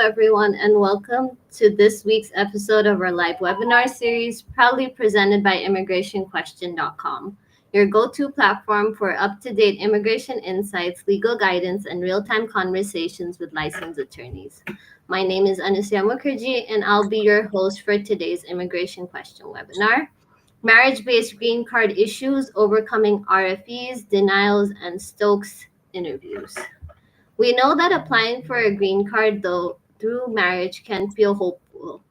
everyone, and welcome to this week's episode of our live webinar series, proudly presented by ImmigrationQuestion.com, your go to platform for up to date immigration insights, legal guidance, and real time conversations with licensed attorneys. My name is Anusya Mukherjee, and I'll be your host for today's Immigration Question webinar. Marriage based green card issues, overcoming RFEs, denials, and Stokes interviews. We know that applying for a green card, though, through marriage can feel hopeful,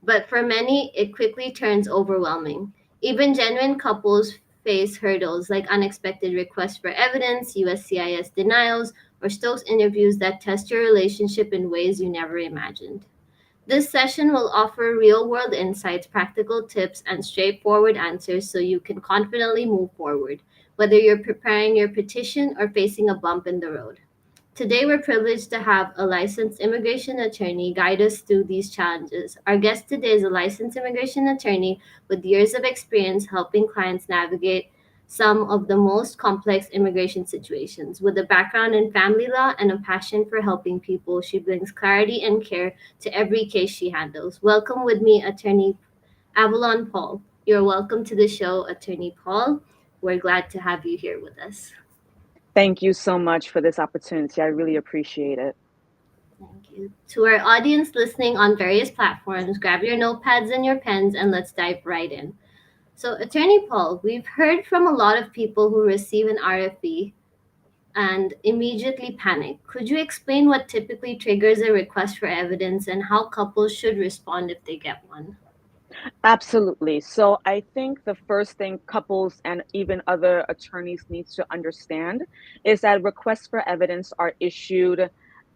but for many, it quickly turns overwhelming. Even genuine couples face hurdles like unexpected requests for evidence, USCIS denials, or Stokes interviews that test your relationship in ways you never imagined. This session will offer real world insights, practical tips, and straightforward answers so you can confidently move forward, whether you're preparing your petition or facing a bump in the road. Today, we're privileged to have a licensed immigration attorney guide us through these challenges. Our guest today is a licensed immigration attorney with years of experience helping clients navigate some of the most complex immigration situations. With a background in family law and a passion for helping people, she brings clarity and care to every case she handles. Welcome with me, Attorney Avalon Paul. You're welcome to the show, Attorney Paul. We're glad to have you here with us. Thank you so much for this opportunity. I really appreciate it. Thank you. To our audience listening on various platforms, grab your notepads and your pens and let's dive right in. So, Attorney Paul, we've heard from a lot of people who receive an RFE and immediately panic. Could you explain what typically triggers a request for evidence and how couples should respond if they get one? Absolutely. So I think the first thing couples and even other attorneys need to understand is that requests for evidence are issued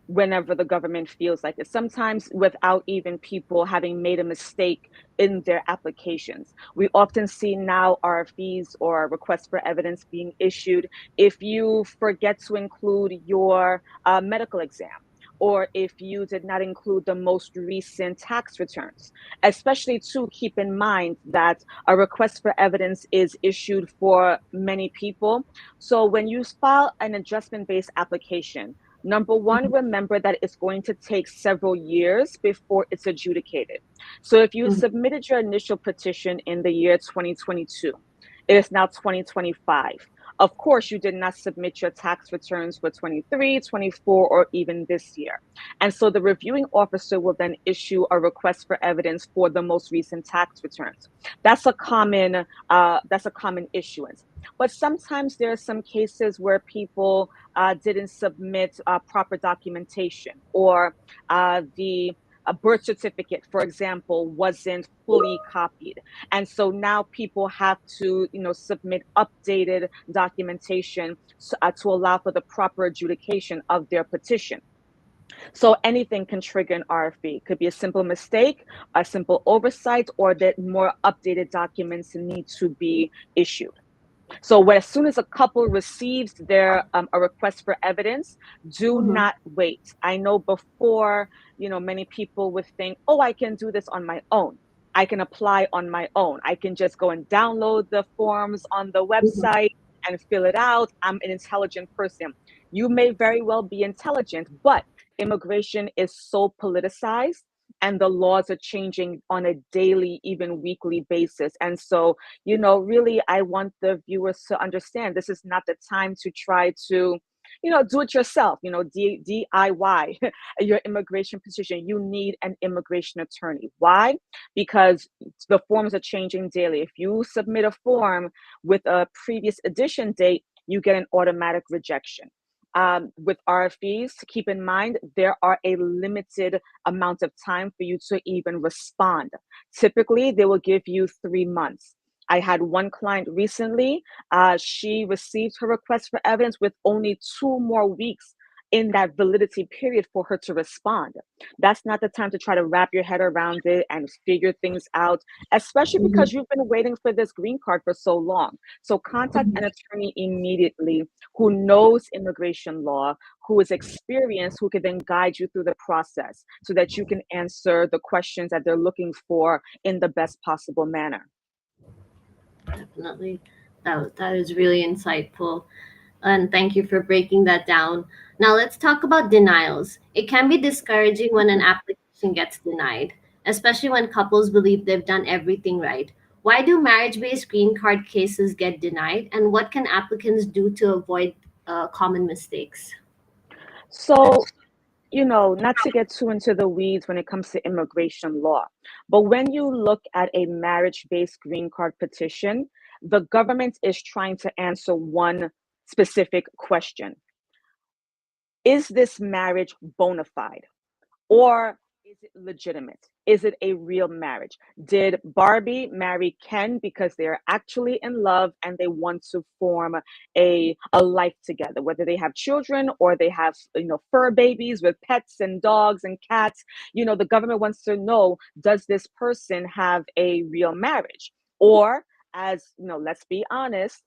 whenever the government feels like it, sometimes without even people having made a mistake in their applications. We often see now RFEs or requests for evidence being issued if you forget to include your medical exam, or if you did not include the most recent tax returns. Especially to keep in mind that a request for evidence is issued for many people. So when you file an adjustment-based application, number one, remember that it's going to take several years before it's adjudicated. So if you submitted your initial petition in the year 2022, it is now 2025. Of course, you did not submit your tax returns for 23, 24, or even this year. And so the reviewing officer will then issue a request for evidence for the most recent tax returns. That's a common issuance. But sometimes there are some cases where people didn't submit proper documentation, or the a birth certificate, for example, wasn't fully copied. And so now people have to, submit updated documentation to allow for the proper adjudication of their petition. So anything can trigger an RFE. It could be a simple mistake, a simple oversight, or that more updated documents need to be issued. So as soon as a couple receives their a request for evidence, do not wait. I know before, many people would think, oh, I can do this on my own. I can apply on my own. I can just go and download the forms on the website and fill it out. I'm an intelligent person. You may very well be intelligent, but immigration is so politicized and the laws are changing on a daily, even weekly basis. And so, really, I want the viewers to understand this is not the time to try to, do it yourself, DIY your immigration petition. You need an immigration attorney. Why? Because the forms are changing daily. If you submit a form with a previous edition date, you get an automatic rejection. With RFEs, keep in mind, there are a limited amount of time for you to even respond. Typically, they will give you 3 months. I had one client recently, she received her request for evidence with only 2 more weeks in that validity period for her to respond. That's not the time to try to wrap your head around it and figure things out, especially because you've been waiting for this green card for so long. So contact an attorney immediately who knows immigration law, who is experienced, who can then guide you through the process so that you can answer the questions that they're looking for in the best possible manner. Definitely. That is really insightful. And thank you for breaking that down. Now let's talk about denials. It can be discouraging when an application gets denied, especially when couples believe they've done everything right. Why do marriage based green card cases get denied, and what can applicants do to avoid common mistakes? So, not to get too into the weeds when it comes to immigration law, but when you look at a marriage based green card petition, the government is trying to answer one specific question. Is this marriage bona fide? Or is it legitimate? Is it a real marriage? Did Barbie marry Ken because they're actually in love and they want to form a life together, whether they have children or they have, fur babies with pets and dogs and cats? The government wants to know, does this person have a real marriage? Or, as let's be honest,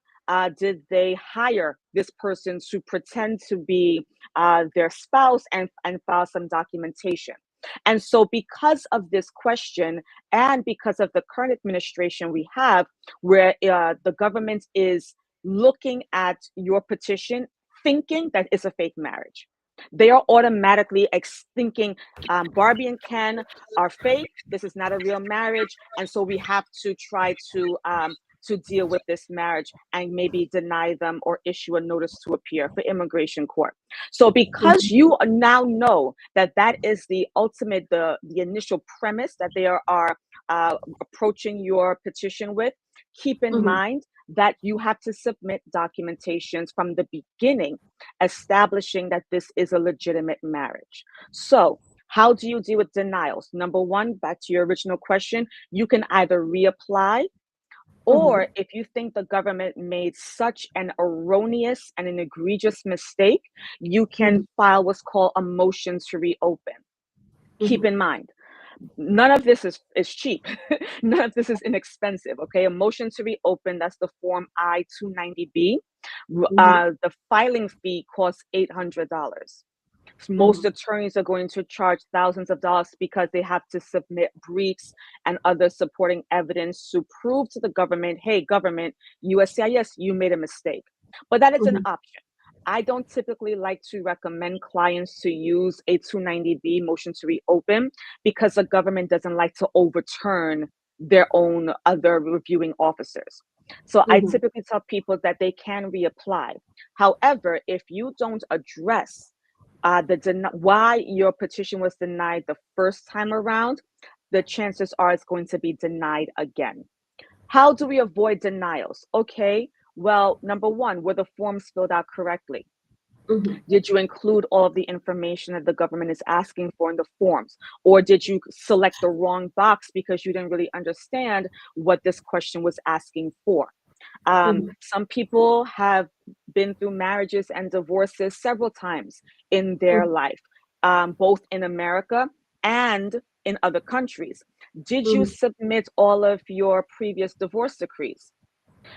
did they hire this person to pretend to be their spouse and file some documentation? And so, because of this question, and because of the current administration we have, where the government is looking at your petition, thinking that it's a fake marriage, they are automatically thinking Barbie and Ken are fake. This is not a real marriage, and so we have to try to deal with this marriage and maybe deny them or issue a notice to appear for immigration court. So because you now know that that is the ultimate, the initial premise that they are approaching your petition with, keep in Mhm. mind that you have to submit documentations from the beginning establishing that this is a legitimate marriage. So how do you deal with denials? Number one, back to your original question, you can either reapply, Mhm. or if you think the government made such an erroneous and an egregious mistake, you can Mhm. file what's called a motion to reopen. Keep Mhm. in mind, none of this is cheap. None of this is inexpensive. Okay, a motion to reopen, that's the form I-290B. Mhm. The filing fee costs $800. Most Mhm. attorneys are going to charge thousands of dollars because they have to submit briefs and other supporting evidence to prove to the government, hey, government, USCIS, you made a mistake. But that is an Mhm. option. I don't typically like to recommend clients to use a 290B motion to reopen because the government doesn't like to overturn their own other reviewing officers. So I Mhm. typically tell people that they can reapply. However, if you don't address why your petition was denied the first time around, the chances are it's going to be denied again. How do we avoid denials? Okay, well, number one, were the forms filled out correctly? Mhm. Did you include all of the information that the government is asking for in the forms? Or did you select the wrong box because you didn't really understand what this question was asking for? Mhm. Some people have been through marriages and divorces several times in their Mhm. life, both in America and in other countries. Did you Mhm. submit all of your previous divorce decrees?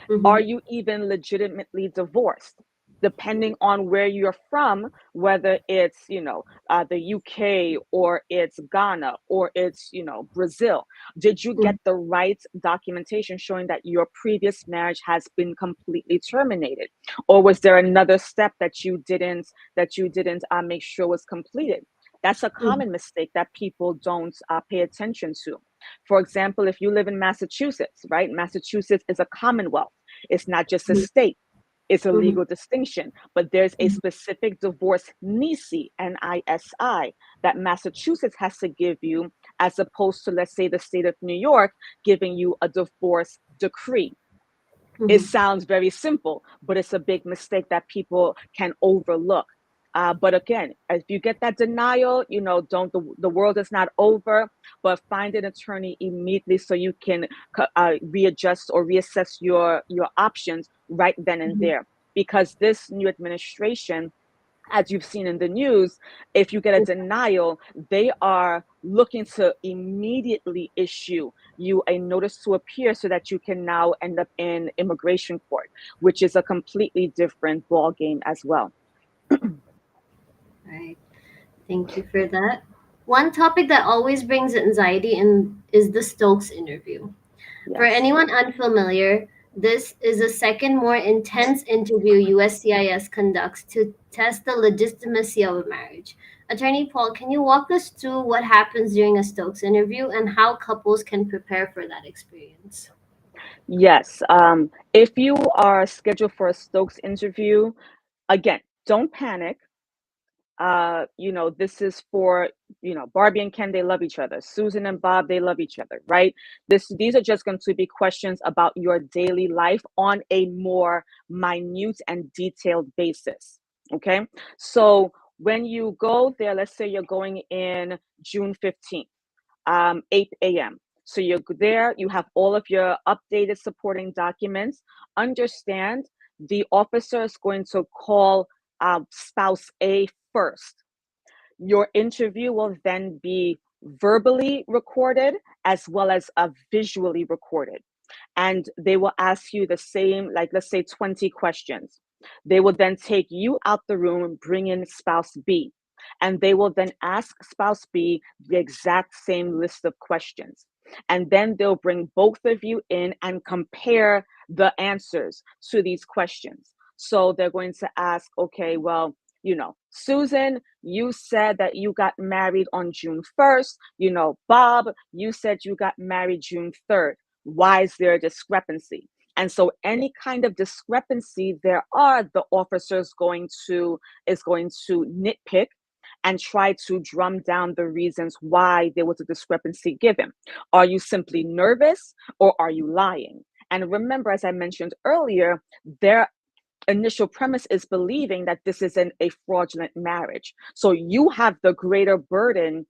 Are Mhm. you even legitimately divorced? Depending on where you're from, whether it's, the UK or it's Ghana or it's, Brazil, did you get Mhm. the right documentation showing that your previous marriage has been completely terminated? Or was there another step that you didn't make sure was completed? That's a Mhm. common mistake that people don't pay attention to. For example, if you live in Massachusetts, right? Massachusetts is a commonwealth. It's not just a Mhm. state, it's a Mhm. legal distinction. But there's a Mhm. specific divorce NISI, NISI, that Massachusetts has to give you, as opposed to, let's say, the state of New York giving you a divorce decree. It Mhm. sounds very simple, but it's a big mistake that people can overlook. But again, if you get that denial, don't the world is not over, but find an attorney immediately so you can readjust or reassess your options right then and Mhm. there. Because this new administration, as you've seen in the news, if you get a denial, they are looking to immediately issue you a notice to appear so that you can now end up in immigration court, which is a completely different ball game as well. Right. Thank you for that. One topic that always brings anxiety in is the Stokes interview. For Yes. anyone unfamiliar, This is the second more intense interview USCIS conducts to test the legitimacy of a marriage. Attorney Paul, can you walk us through what happens during a Stokes interview and how couples can prepare for that experience? Yes. If you are scheduled for a Stokes interview, again, don't panic. This is for, Barbie and Ken, they love each other. Susan and Bob, they love each other, right? These are just going to be questions about your daily life on a more minute and detailed basis. Okay. So when you go there, let's say you're going in June 15th, 8 a.m. So you're there, you have all of your updated supporting documents. Understand the officer is going to call spouse A first. Your interview will then be verbally recorded as well as visually recorded. And they will ask you the same, like let's say 20 questions. They will then take you out the room and bring in spouse B. And they will then ask spouse B the exact same list of questions. And then they'll bring both of you in and compare the answers to these questions. So they're going to ask, okay, well, Susan, you said that you got married on June 1st. Bob, you said you got married June 3rd. Why is there a discrepancy? And so any kind of discrepancy the officer is going to nitpick and try to drum down the reasons why there was a discrepancy given. Are you simply nervous or are you lying? And remember, as I mentioned earlier, their initial premise is believing that this isn't a fraudulent marriage. So you have the greater burden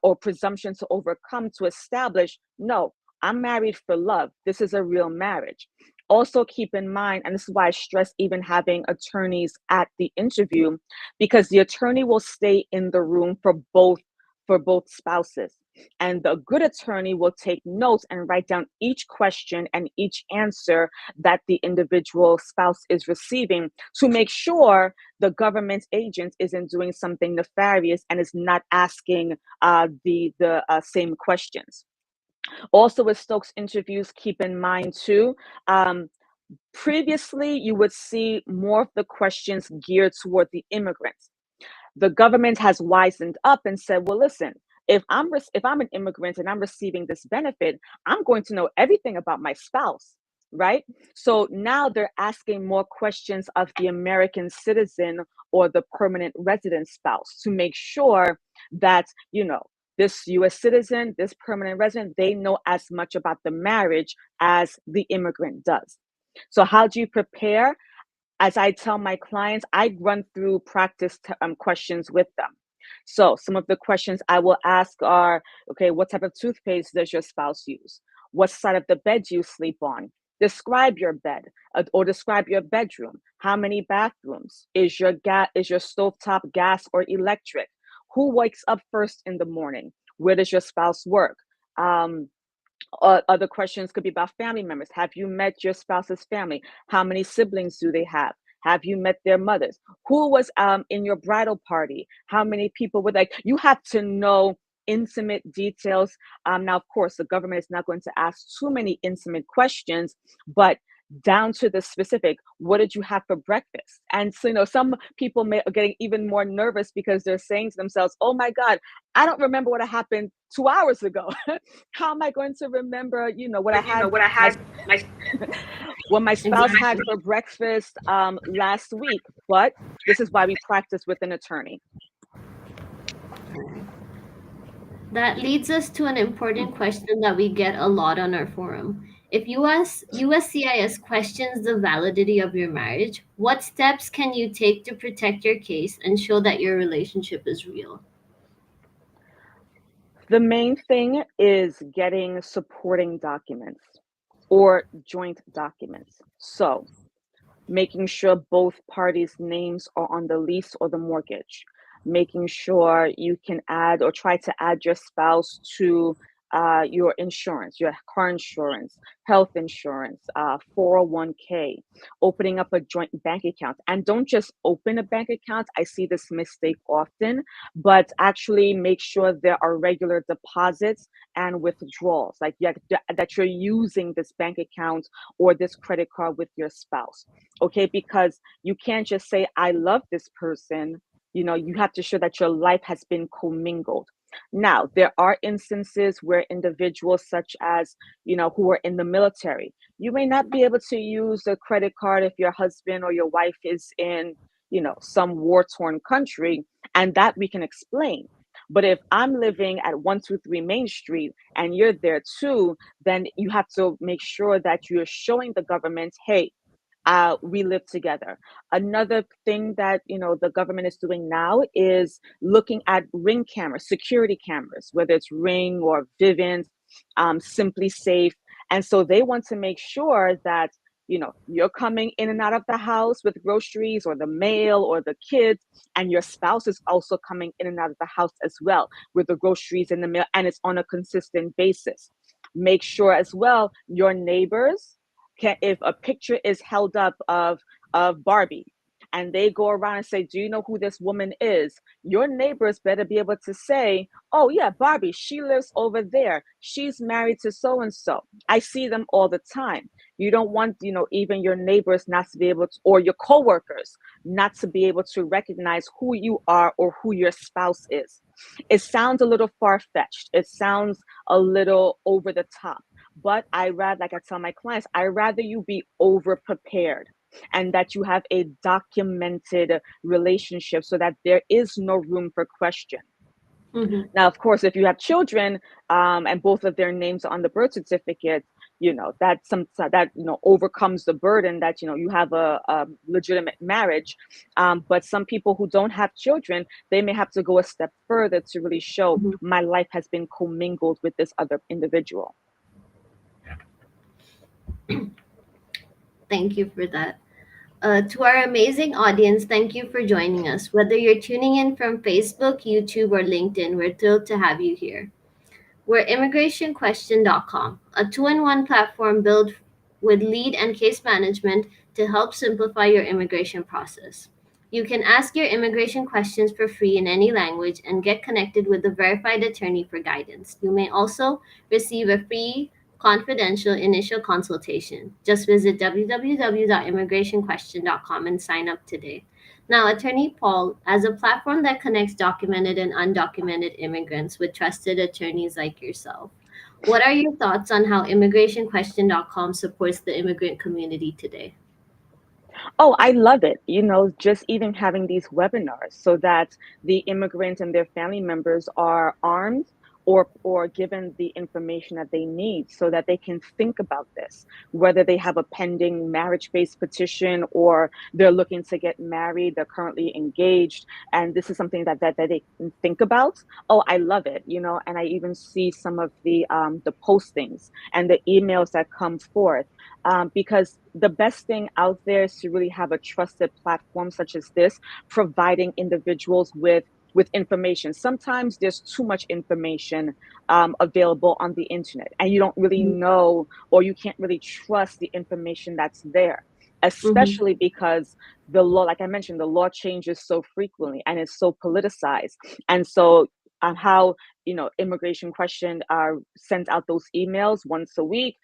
or presumption to overcome to establish, no, I'm married for love. This is a real marriage. Also keep in mind, and this is why I stress even having attorneys at the interview, because the attorney will stay in the room for both spouses. And the good attorney will take notes and write down each question and each answer that the individual spouse is receiving to make sure the government agent isn't doing something nefarious and is not asking the same questions. Also, with Stokes interviews, keep in mind too, previously you would see more of the questions geared toward the immigrants. The government has wisened up and said, well, listen, if I'm an immigrant and I'm receiving this benefit, I'm going to know everything about my spouse, right? So now they're asking more questions of the American citizen or the permanent resident spouse to make sure that, this US citizen, this permanent resident, they know as much about the marriage as the immigrant does. So how do you prepare? As I tell my clients, I run through practice questions with them. So some of the questions I will ask are, okay, what type of toothpaste does your spouse use? What side of the bed do you sleep on? Describe your bed or describe your bedroom. How many bathrooms? Is your stovetop gas or electric? Who wakes up first in the morning? Where does your spouse work? Other questions could be about family members. Have you met your spouse's family? How many siblings do they have? Have you met their mothers? Who was in your bridal party? How many people were like? You have to know intimate details. Now, of course, the government is not going to ask too many intimate questions, but down to the specific, what did you have for breakfast? And so, some people are getting even more nervous because they're saying to themselves, oh my God, I don't remember what happened 2 hours ago. How am I going to remember, what I had my what my spouse had Exactly. for breakfast last week? But this is why we practice with an attorney. That leads us to an important question that we get a lot on our forum. If USCIS questions the validity of your marriage, what steps can you take to protect your case and show that your relationship is real? The main thing is getting supporting documents or joint documents. So making sure both parties' names are on the lease or the mortgage, making sure you can add or try to add your spouse to your insurance, your car insurance, health insurance, 401k, opening up a joint bank account. And don't just open a bank account. I see this mistake often, but actually make sure there are regular deposits and withdrawals, like that you're using this bank account or this credit card with your spouse. Okay, because you can't just say, I love this person. You have to show that your life has been commingled. Now, there are instances where individuals such as, who are in the military, you may not be able to use a credit card if your husband or your wife is in, some war-torn country, and that we can explain. But if I'm living at 123 Main Street and you're there too, then you have to make sure that you're showing the government, hey, we live together. Another thing that the government is doing now is looking at Ring cameras, security cameras, whether it's Ring or Vivint, Simply Safe, and so they want to make sure that you're coming in and out of the house with groceries or the mail or the kids, and your spouse is also coming in and out of the house as well with the groceries and the mail, and it's on a consistent basis. Make sure as well your neighbors if a picture is held up of Barbie and they go around and say, do you know who this woman is? Your neighbors better be able to say, oh yeah, Barbie, she lives over there. She's married to so and so. I see them all the time. You don't want, even your neighbors not to be able to, or your coworkers not to be able to recognize who you are or who your spouse is. It sounds a little far-fetched. It sounds a little over the top. But like I tell my clients, I rather you be over prepared and that you have a documented relationship so that there is no room for question. Mm-hmm. Now, of course, if you have children and both of their names are on the birth certificate, that overcomes the burden that you have a legitimate marriage. But some people who don't have children, they may have to go a step further to really show Mm-hmm. my life has been commingled with this other individual. Thank you for that. To our amazing audience, thank you for joining us. Whether you're tuning in from Facebook, YouTube, or LinkedIn, we're thrilled to have you here. We're immigrationquestion.com, a two-in-one platform built with lead and case management to help simplify your immigration process. You can ask your immigration questions for free in any language and get connected with a verified attorney for guidance. You may also receive a free confidential initial consultation. Just visit www.immigrationquestion.com and sign up today. Now, Attorney Paul, as a platform that connects documented and undocumented immigrants with trusted attorneys like yourself, what are your thoughts on how immigrationquestion.com supports the immigrant community today? Oh, I love it. Just even having these webinars so that the immigrants and their family members are armed or given the information that they need so that they can think about this, whether they have a pending marriage-based petition or they're looking to get married, they're currently engaged, and this is something that they can think about. Oh, I love it, and I even see some of the postings and the emails that come forth because the best thing out there is to really have a trusted platform such as this, providing individuals with information. Sometimes there's too much information available on the internet, and you don't really know or you can't really trust the information that's there, Mm-hmm. especially because the law, like I mentioned, the law changes so frequently and it's so politicized. And so how immigration question sends out those emails once a week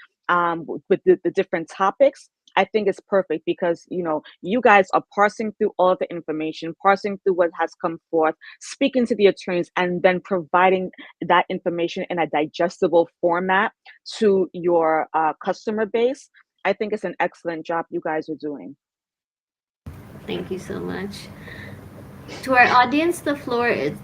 with the different topics. I think it's perfect because you guys are parsing through all the information, parsing through what has come forth, speaking to the attorneys, and then providing that information in a digestible format to your customer base. I think it's an excellent job you guys are doing. Thank you so much. To our audience, the floor is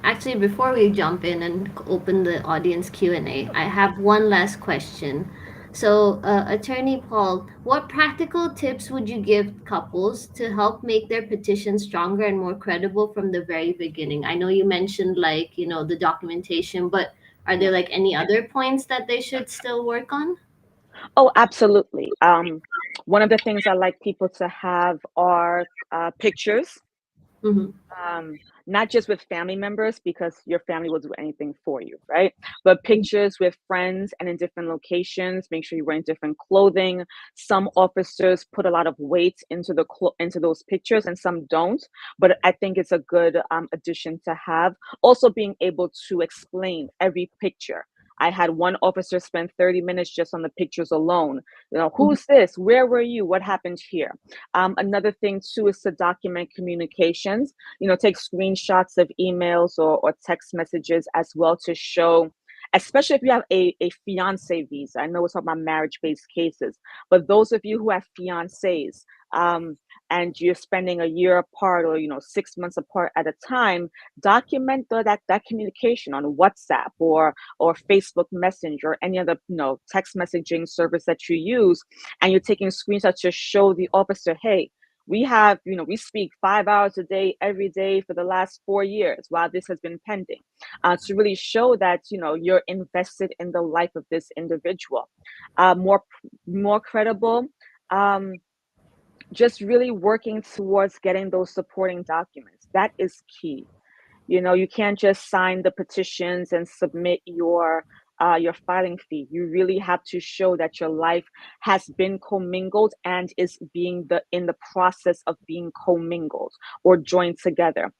actually before we jump in and open the audience Q&A, I have one last question. So, Attorney Paul, what practical tips would you give couples to help make their petition stronger and more credible from the very beginning? I know you mentioned the documentation, but are there Yeah. like any other points that they should still work on? Oh, absolutely. One of the things I like people to have are pictures. Mm-hmm. not just with family members, because your family will do anything for you, right? But pictures with friends and in different locations. Make sure you're wearing different clothing. Some officers put a lot of weight into into those pictures, and some don't. But I think it's a good addition to have. Also, being able to explain every picture. I had one officer spend 30 minutes just on the pictures alone. Mhm. Who's this? Where were you? What happened here? Another thing too is to document communications. Take screenshots of emails or text messages as well to show, especially if you have a fiance visa. I know we're talking about marriage-based cases, but those of you who have fiancés, and you're spending a year apart or 6 months apart at a time, document that communication on WhatsApp or Facebook Messenger or any other text messaging service that you use, and you're taking screenshots to show the officer, hey, we speak 5 hours a day every day for the last 4 years while this has been pending, to really show that you're invested in the life of this individual. More credible. Just really working towards getting those supporting documents. That is key. You can't just sign the petitions and submit your filing fee. You really have to show that your life has been commingled and is in the process of being commingled or joined together.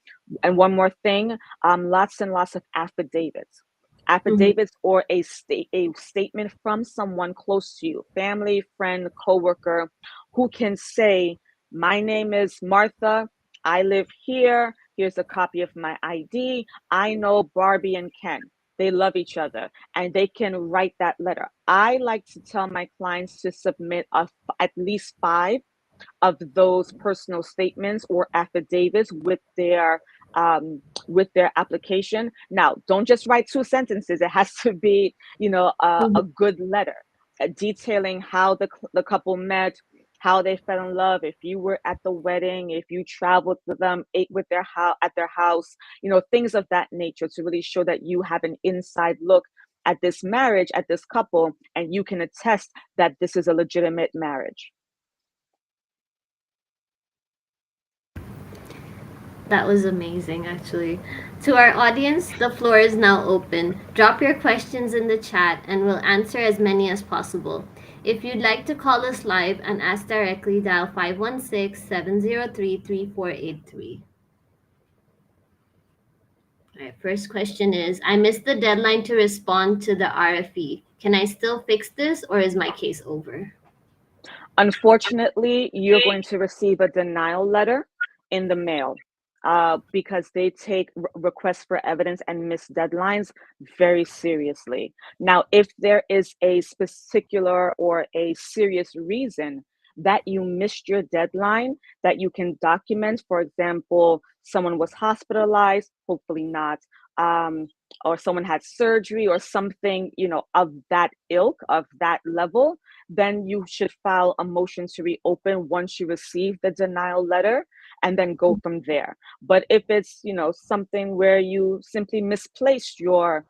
And one more thing, lots and lots of affidavits. Mhm. Affidavits or a statement from someone close to you, family, friend, coworker, who can say, my name is Martha, I live here, here's a copy of my ID, I know Barbie and Ken, they love each other, and they can write that letter. I like to tell my clients to submit at least 5 of those personal statements or affidavits with their application. Now, don't just write 2 sentences. It has to be, a Mhm. good letter, detailing how the couple met, how they fell in love, if you were at the wedding, if you traveled with them, ate with at their house, things of that nature, to really show that you have an inside look at this marriage, at this couple, and you can attest that this is a legitimate marriage. That was amazing, actually. To our audience, the floor is now open. Drop your questions in the chat and we'll answer as many as possible. If you'd like to call us live and ask directly, dial 516-703-3483. All right, first question is, I missed the deadline to respond to the RFE. Can I still fix this or is my case over? Unfortunately, you're going to receive a denial letter in the mail, because they take requests for evidence and missed deadlines very seriously. Now, if there is a particular or a serious reason that you missed your deadline that you can document, for example, someone was hospitalized, hopefully not, um, or someone had surgery or something, of that ilk, of that level, then you should file a motion to reopen once you receive the denial letter, and then go from there. But if it's, something where you simply misplaced your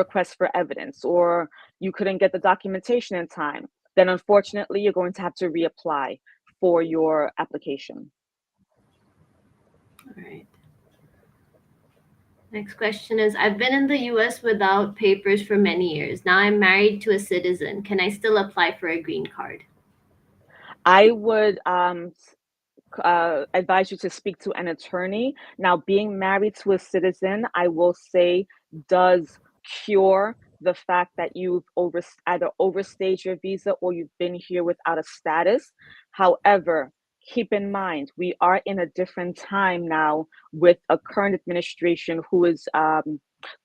request for evidence, or you couldn't get the documentation in time, then unfortunately you're going to have to reapply for your application. All right. Next question is, I've been in the US without papers for many years. Now I'm married to a citizen. Can I still apply for a green card? I would advise you to speak to an attorney. Now, being married to a citizen, I will say, does cure the fact that you've either overstayed your visa or you've been here without a status. However, keep in mind, we are in a different time now with a current administration who is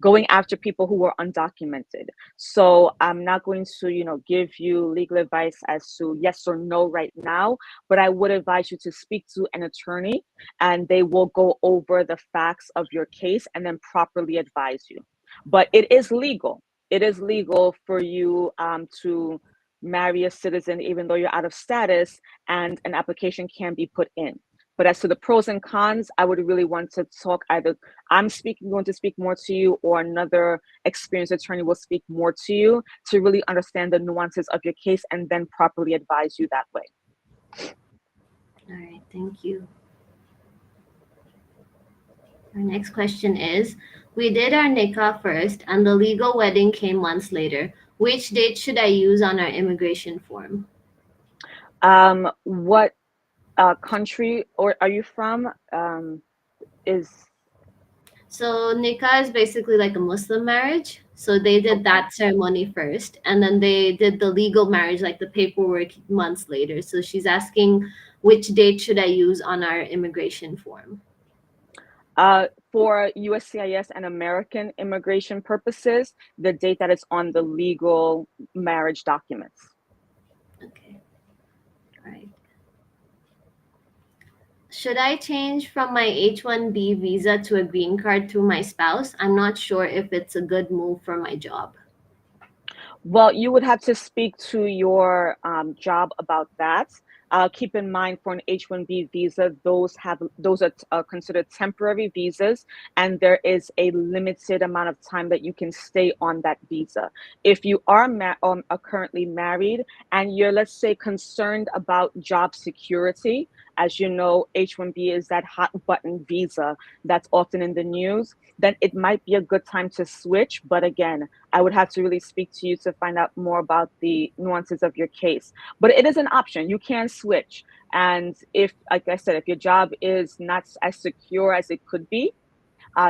going after people who are undocumented. So I'm not going to, give you legal advice as to yes or no right now, but I would advise you to speak to an attorney, and they will go over the facts of your case and then properly advise you. But it is legal. It is legal for you to marry a citizen, even though you're out of status, and an application can be put in. But as to the pros and cons, I would really want to talk either going to speak more to you, or another experienced attorney will speak more to you to really understand the nuances of your case and then properly advise you that way. All right, thank you. Our next question is, we did our nikah first and the legal wedding came months later. Which date should I use on our immigration form? What country or are you from? Is So nikah is basically like a Muslim marriage. So they did Okay. that ceremony first, and then they did the legal marriage, like the paperwork, months later. So she's asking, which date should I use on our immigration form? For USCIS and American immigration purposes, the date that is on the legal marriage documents. Okay, all right. Should I change from my H-1B visa to a green card through my spouse? I'm not sure if it's a good move for my job. Well, you would have to speak to your job about that. Keep in mind for an H-1B visa, those are considered temporary visas, and there is a limited amount of time that you can stay on that visa. If you are currently married and you're, let's say, concerned about job security, as you know, H-1B is that hot button visa that's often in the news, then it might be a good time to switch. But again, I would have to really speak to you to find out more about the nuances of your case. But it is an option. You can switch. And if, like I said, if your job is not as secure as it could be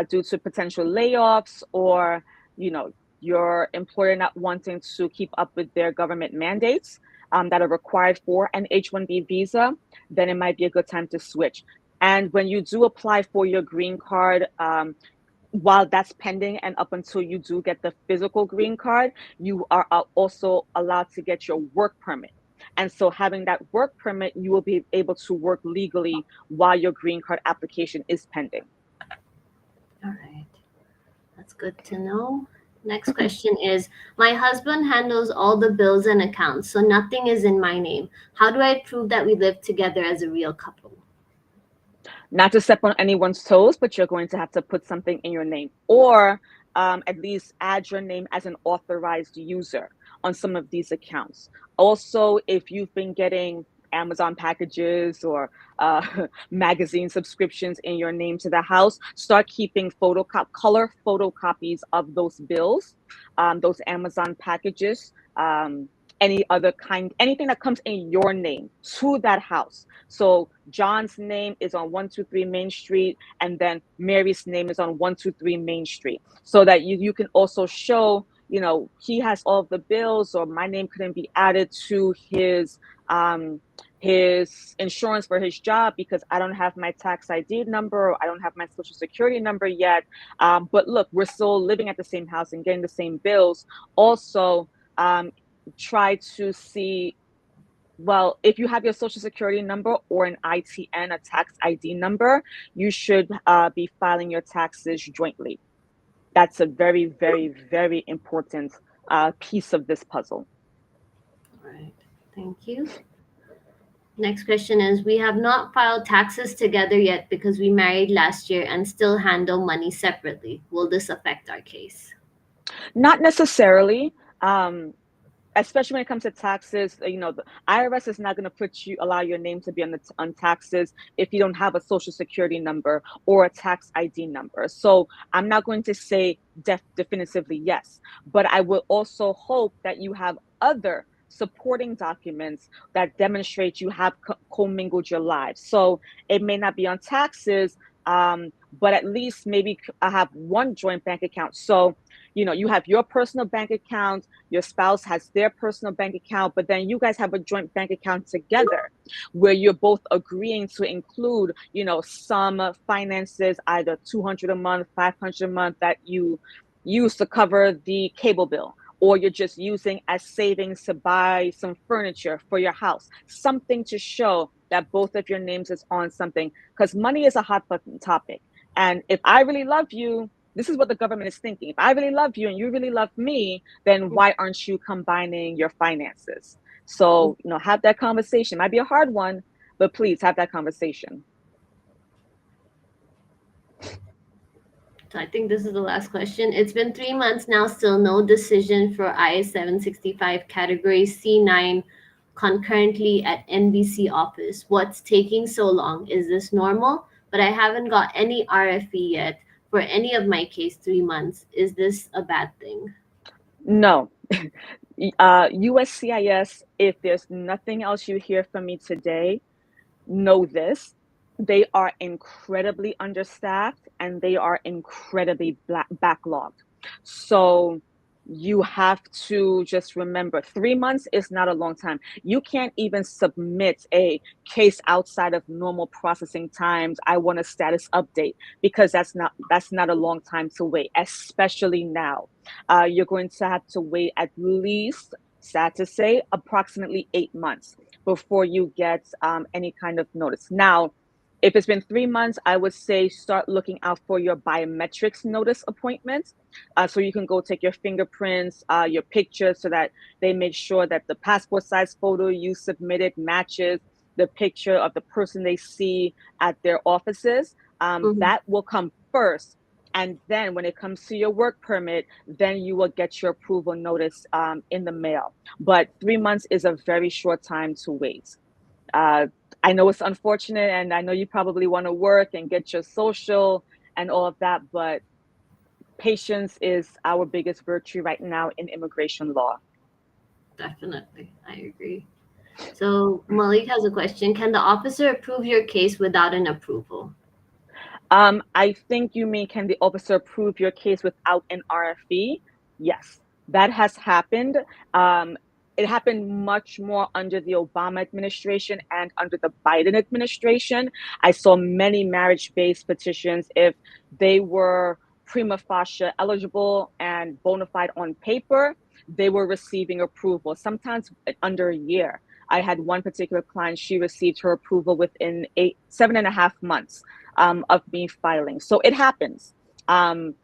due to potential layoffs or, you know, your employer not wanting to keep up with their government mandates that are required for an H-1B visa, then it might be a good time to switch. And when you do apply for your green card, while that's pending and up until you do get the physical green card, you are also allowed to get your work permit. And so having that work permit, you will be able to work legally while your green card application is pending. All right. That's good to know. Next question is, my husband handles all the bills and accounts, so nothing is in my name. How do I prove that we live together as a real couple? Not to step on anyone's toes, but you're going to have to put something in your name or at least add your name as an authorized user on some of these accounts. Also, if you've been getting Amazon packages or magazine subscriptions in your name to the house, start keeping color photocopies of those bills, those Amazon packages, anything that comes in your name to that house. So John's name is on 123 Main Street, and then Mary's name is on 123 Main Street, so that you can also show, you know, he has all of the bills, or my name couldn't be added to his insurance for his job because I don't have my tax ID number, or I don't have my social security number yet. But look, we're still living at the same house and getting the same bills. Also, try to see, well, if you have your social security number or an ITN, a tax ID number, you should be filing your taxes jointly. That's a very, very, very important piece of this puzzle. All right. Thank you. Next question is, we have not filed taxes together yet because we married last year and still handle money separately. Will this affect our case? Not necessarily. Especially when it comes to taxes, you know, the IRS is not going to allow your name to be on taxes if you don't have a social security number or a tax ID number. So I'm not going to say definitively yes, but I will also hope that you have other supporting documents that demonstrate you have commingled your lives. So it may not be on taxes, but at least maybe I have one joint bank account. So, you know, you have your personal bank account, your spouse has their personal bank account, but then you guys have a joint bank account together where you're both agreeing to include, you know, some finances, either 200 a month, 500 a month, that you use to cover the cable bill, or you're just using as savings to buy some furniture for your house, something to show that both of your names is on something, because money is a hot button topic. And if I really love you, this is what the government is thinking. If I really love you and you really love me, then why aren't you combining your finances? So, you know, have that conversation. Might be a hard one, but please have that conversation. So I think this is the last question. It's been 3 months now, still no decision for IS 765 category C9 concurrently at NBC office. What's taking so long? Is this normal? but I haven't got any RFE yet for any of my case 3 months. Is this a bad thing? No. USCIS, if there's nothing else you hear from me today, know this. They are incredibly understaffed and they are incredibly backlogged. So you have to just remember 3 months is not a long time. You can't even submit a case outside of normal processing times. I want a status update because that's not a long time to wait, especially now. You're going to have to wait at least, sad to say, approximately 8 months before you get any kind of notice. Now, if it's been 3 months, I would say start looking out for your biometrics notice appointments. So you can go take your fingerprints, your pictures, so that they make sure that the passport size photo you submitted matches the picture of the person they see at their offices. Mhm. That will come first. And then when it comes to your work permit, then you will get your approval notice in the mail. But 3 months is a very short time to wait. Uh, I know it's unfortunate, and I know you probably want to work and get your social and all of that, but patience is our biggest virtue right now in immigration law. Definitely, I agree. So Malik has a question. Can the officer approve your case without an approval? I think you mean, can the officer approve your case without an RFE? Yes, that has happened. Um, it happened much more under the Obama administration and under the Biden administration. I saw many marriage-based petitions. If they were prima facie eligible and bona fide on paper, they were receiving approval, sometimes under a year. I had one particular client, she received her approval within 7.5 months of me filing. So it happens. Um,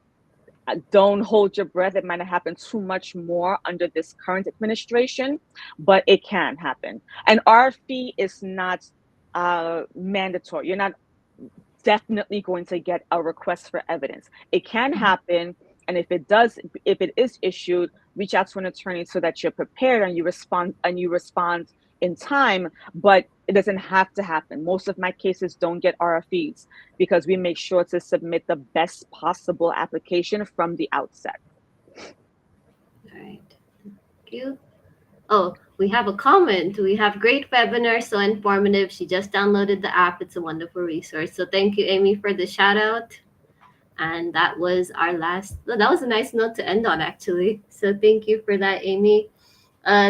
don't hold your breath. It might not happen too much more under this current administration, but it can happen. And our fee is not mandatory. You're not definitely going to get a request for evidence. It can happen. And if it is issued, reach out to an attorney so that you're prepared and you respond in time, but it doesn't have to happen. Most of my cases don't get RFEs because we make sure to submit the best possible application from the outset. All right. Thank you. Oh, we have a comment. We have great webinar, so informative. She just downloaded the app. It's a wonderful resource. So thank you, Amy, for the shout out. And that was our last. Oh, that was a nice note to end on, actually. So thank you for that, Amy.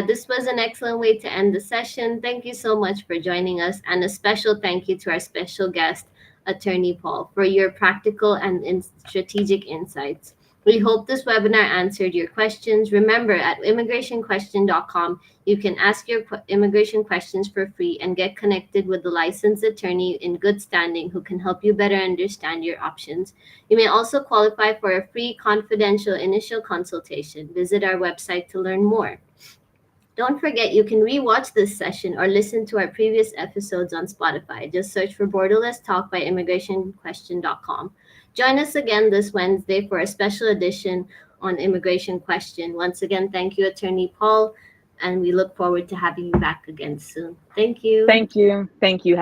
This was an excellent way to end the session. Thank you so much for joining us, and a special thank you to our special guest, Attorney Paul, for your practical and strategic insights. We hope this webinar answered your questions. Remember, at immigrationquestion.com, you can ask your immigration questions for free and get connected with a licensed attorney in good standing who can help you better understand your options. You may also qualify for a free confidential initial consultation. Visit our website to learn more. Don't forget, you can rewatch this session or listen to our previous episodes on Spotify. Just search for Borderless Talk by immigrationquestion.com. Join us again this Wednesday for a special edition on Immigration Question. Once again, thank you, Attorney Paul, and we look forward to having you back again soon. Thank you. Thank you. Thank you.